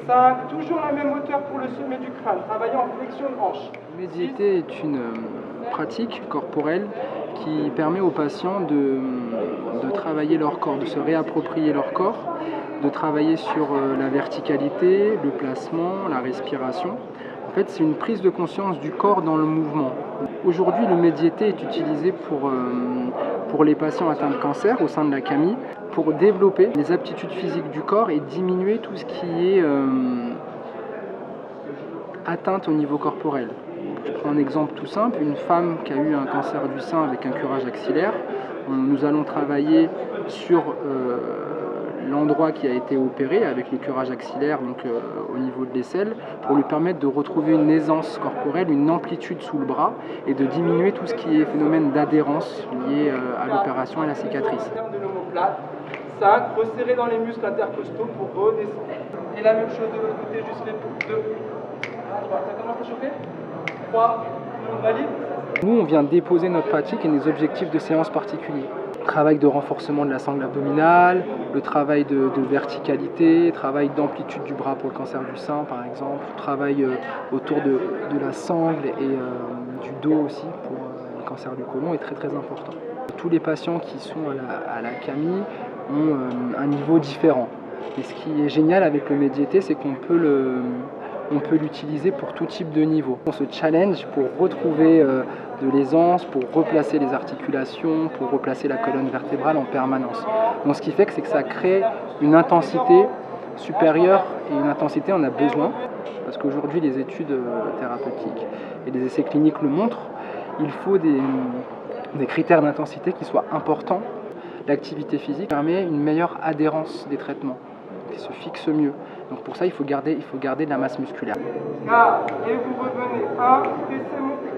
5, toujours la même hauteur pour le sommet du crâne, travaillons en flexion de hanche. Médiété est une pratique corporelle qui permet aux patients de travailler leur corps, de se réapproprier leur corps, de travailler sur la verticalité, le placement, la respiration. En fait, c'est une prise de conscience du corps dans le mouvement. Aujourd'hui, le médiété est utilisé pour les patients atteints de cancer au sein de la CAMI, pour développer les aptitudes physiques du corps et diminuer tout ce qui est atteinte au niveau corporel. Je prends un exemple tout simple, une femme qui a eu un cancer du sein avec un curage axillaire, nous allons travailler sur l'endroit qui a été opéré avec le curage axillaire, donc au niveau de l'aisselle, pour lui permettre de retrouver une aisance corporelle, une amplitude sous le bras et de diminuer tout ce qui est phénomène d'adhérence lié à l'opération et à la cicatrice. 5, resserrer dans les muscles intercostaux pour redescendre. Et la même chose de l'autre côté, juste l'épaule. 2, 3, ça commence à chauffer. 3, on valide. Nous, on vient déposer notre pratique et nos objectifs de séance particuliers. Travail de renforcement de la sangle abdominale, le travail de verticalité, travail d'amplitude du bras pour le cancer du sein par exemple, travail autour de la sangle et du dos aussi pour le cancer du côlon est très très important. Tous les patients qui sont à la CAMI ont un niveau différent. Et ce qui est génial avec le médiété, c'est qu'on peut l'utiliser pour tout type de niveau. On se challenge pour retrouver de l'aisance, pour replacer les articulations, pour replacer la colonne vertébrale en permanence. Donc ce qui fait que c'est que ça crée une intensité supérieure et une intensité on a besoin, parce qu'aujourd'hui les études thérapeutiques et les essais cliniques le montrent, il faut des critères d'intensité qui soient importants. L'activité physique permet une meilleure adhérence des traitements, qui se fixe mieux. Donc pour ça, il faut garder de la masse musculaire. Là, et vous revenez. 1, laissez monter.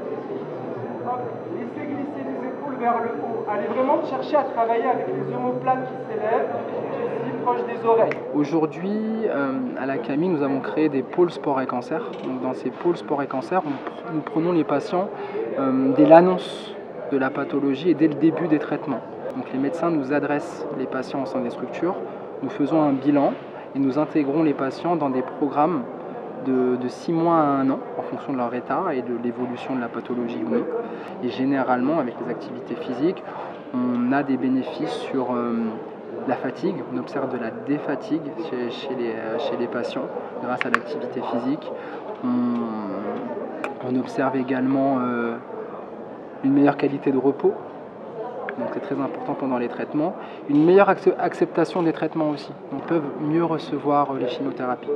Laissez glisser les épaules vers le haut. Allez vraiment chercher à travailler avec les omoplates qui s'élèvent, ici proche des oreilles. Aujourd'hui, à la CAMI, nous avons créé des pôles sport et cancer. Donc dans ces pôles sport et cancer, nous prenons les patients dès l'annonce de la pathologie et dès le début des traitements. Donc les médecins nous adressent les patients au sein des structures, nous faisons un bilan et nous intégrons les patients dans des programmes de 6 mois à 1 an en fonction de leur état et de l'évolution de la pathologie ou non. Et généralement, avec les activités physiques, on a des bénéfices sur la fatigue, on observe de la défatigue chez les patients grâce à l'activité physique. On observe également une meilleure qualité de repos. Donc c'est très important pendant les traitements. Une meilleure acceptation des traitements aussi. On peut mieux recevoir les chimiothérapies.